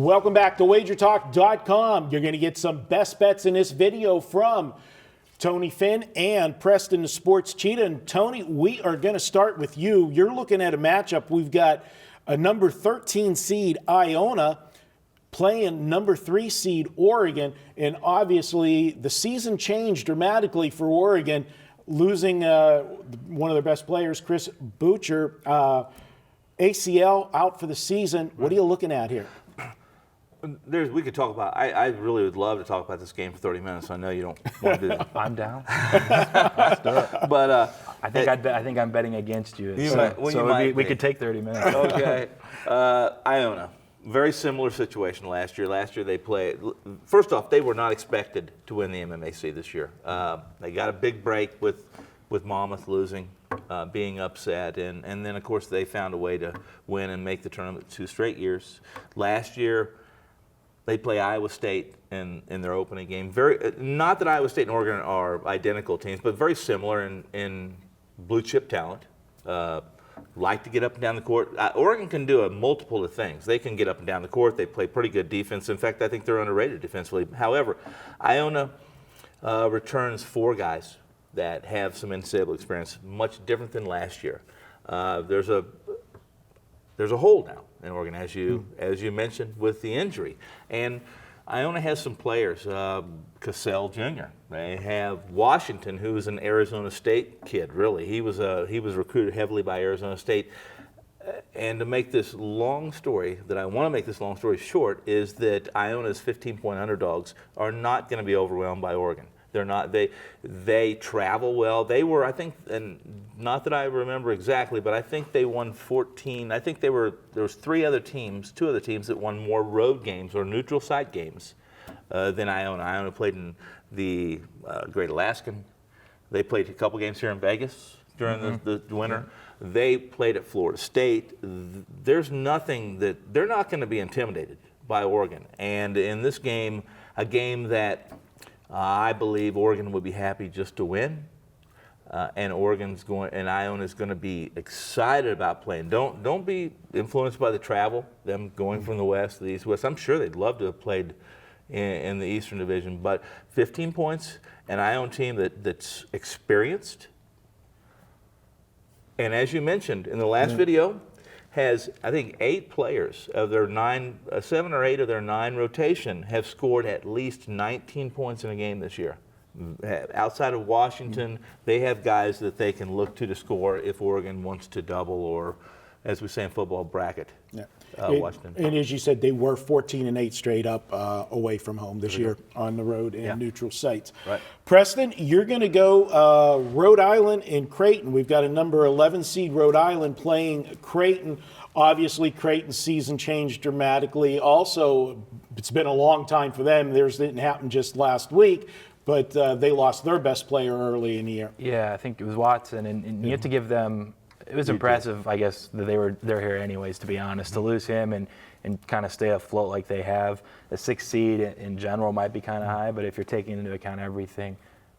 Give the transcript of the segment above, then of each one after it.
Welcome back to WagerTalk.com. You're going to get some best bets in this video from Tony Finn and Preston the Sports Cheetah. And Tony, we are going to start with you. You're looking at a matchup. We've got a number 13 seed Iona playing number 3 seed Oregon. And obviously the season changed dramatically for Oregon, losing one of their best players, Chris Boucher, ACL out for the season. What are you looking at here? We could talk about. I really would love to talk about this game for 30 minutes. I know you don't want to do that. I'm down. Let's do it. But I think I'm betting against you. We could take 30 minutes. Okay. Iona, very similar situation last year. Last year they played. First off, they were not expected to win the MMAC this year. They got a big break with Monmouth losing, being upset, and then of course they found a way to win and make the tournament 2 straight years. Last year, they play Iowa State in their opening game. Not that Iowa State and Oregon are identical teams, but very similar in blue chip talent. Like to get up and down the court. Oregon can do a multiple of things. They can get up and down the court. They play pretty good defense. In fact, I think they're underrated defensively. However, Iona returns 4 guys that have some NCAA experience, much different than last year. There's a hole now in Oregon, as you mentioned, with the injury. And Iona has some players, Cassell Jr. They have Washington, who's an Arizona State kid, really. He was recruited heavily by Arizona State. And to make this long story, short, is that Iona's 15-point underdogs are not going to be overwhelmed by Oregon. They're not. They travel well. They were, I think, and not that I remember exactly, but I think they won 14. I think there was 2 other teams that won more road games or neutral site games than Iona. Iona played in the Great Alaskan. They played a couple games here in Vegas during the winter. They played at Florida State. There's nothing that they're not going to be intimidated by Oregon. And in this game, a game that I believe Oregon would be happy just to win, and Iona's going to be excited about playing. Don't be influenced by the travel, them going from the West to the East West. I'm sure they'd love to have played in the Eastern Division, but 15 points, an Iona team that's experienced, and as you mentioned in the last video, has, I think, 8 players of their 7 or 8 of their 9 rotation have scored at least 19 points in a game this year. Outside of Washington, they have guys that they can look to score if Oregon wants to double or, as we say in football, bracket. Yeah. Washington. And as you said, they were 14-8 straight up away from home this year on the road in neutral sites. Right. Preston, you're going to go Rhode Island and Creighton. We've got a number 11 seed Rhode Island playing Creighton. Obviously, Creighton's season changed dramatically. Also, it's been a long time for them. Theirs didn't happen just last week, but they lost their best player early in the year. Yeah, I think it was Watson, and you have to give them. It was impressive, I guess, that they're here anyways, to be honest. To lose him and kind of stay afloat like they have. The 6th seed in general might be kind of high, but if you're taking into account everything,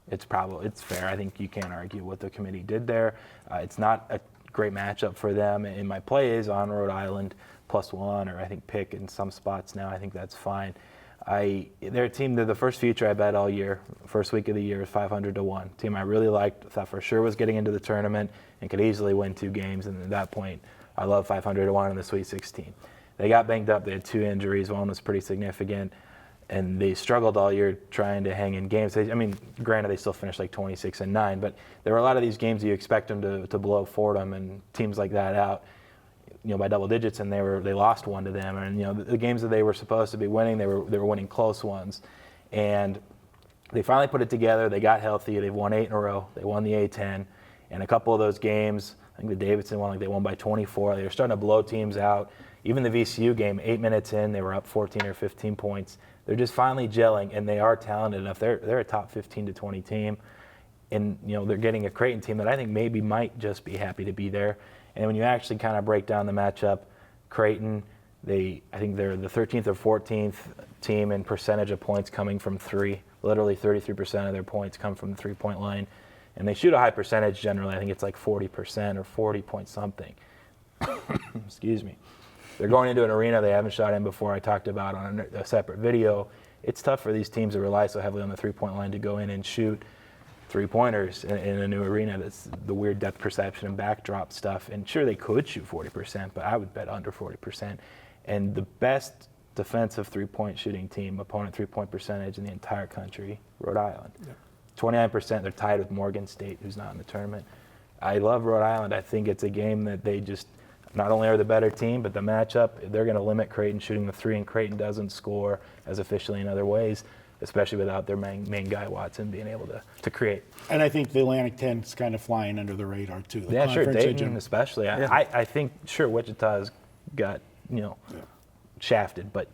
it's fair. I think you can't argue what the committee did there. It's not a great matchup for them, and my play is on Rhode Island +1, or I think pick in some spots now. I think that's fine. They're a team, they're the first future I bet all year. First week of the year is 500 to 1. Team I really liked, thought for sure was getting into the tournament and could easily win 2 games. And at that point, I love 500 to 1 in the Sweet 16. They got banged up. They had 2 injuries. One was pretty significant. And they struggled all year trying to hang in games. Granted, they still finished like 26-9, but there were a lot of these games you expect them to blow Fordham and teams like that out, by double digits, and they lost 1 to them. And the games that they were supposed to be winning, they were winning close ones. And they finally put it together. They got healthy. They've won 8 in a row. They won the A-10. And a couple of those games, I think the Davidson one, they won by 24. They were starting to blow teams out. Even the VCU game, 8 minutes in, they were up 14 or 15 points. They're just finally gelling, and they are talented enough. They're a top 15 to 20 team. And they're getting a Creighton team that I think maybe might just be happy to be there. And when you actually kind of break down the matchup, Creighton, I think they're the 13th or 14th team in percentage of points coming from 3. Literally 33% of their points come from the 3-point line. And they shoot a high percentage generally. I think it's like 40% or 40 point something. Excuse me. They're going into an arena they haven't shot in before. I talked about on a separate video. It's tough for these teams that rely so heavily on the three-point line to go in and shoot three-pointers in a new arena. That's the weird depth perception and backdrop stuff. And sure, they could shoot 40%, but I would bet under 40%. And the best defensive three-point shooting team, opponent three-point percentage in the entire country, Rhode Island. Yeah. 29%, they're tied with Morgan State, who's not in the tournament. I love Rhode Island. I think it's a game that they just, not only are the better team, but the matchup, they're going to limit Creighton shooting the three, and Creighton doesn't score as efficiently in other ways, especially without their main guy, Watson, being able to create. And I think the Atlantic 10's kind of flying under the radar, too. The yeah, sure, Dayton engine. especially. Yeah. I think, sure, Wichita's got, shafted, but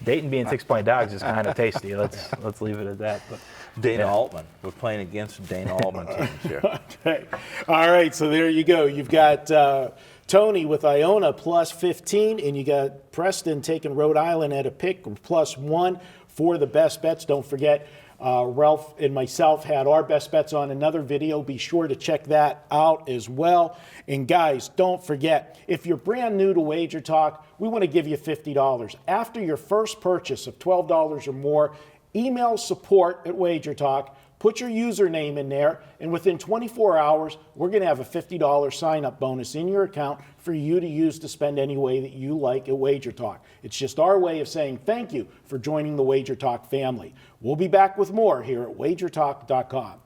Dayton being 6-point dogs is kind of tasty. Let's leave it at that. But Dana Altman. We're playing against Dana Altman teams here. Okay. All right, so there you go. You've got Tony with Iona plus 15, and you got Preston taking Rhode Island at a pick plus 1 for the best bets. Don't forget, Ralph and myself had our best bets on another video. Be sure to check that out as well. And guys, don't forget, if you're brand new to Wager Talk, we want to give you $50. After your first purchase of $12 or more, email support at Wager Talk, put your username in there, and within 24 hours, we're going to have a $50 sign-up bonus in your account for you to use to spend any way that you like at Wager Talk. It's just our way of saying thank you for joining the Wager Talk family. We'll be back with more here at wagertalk.com.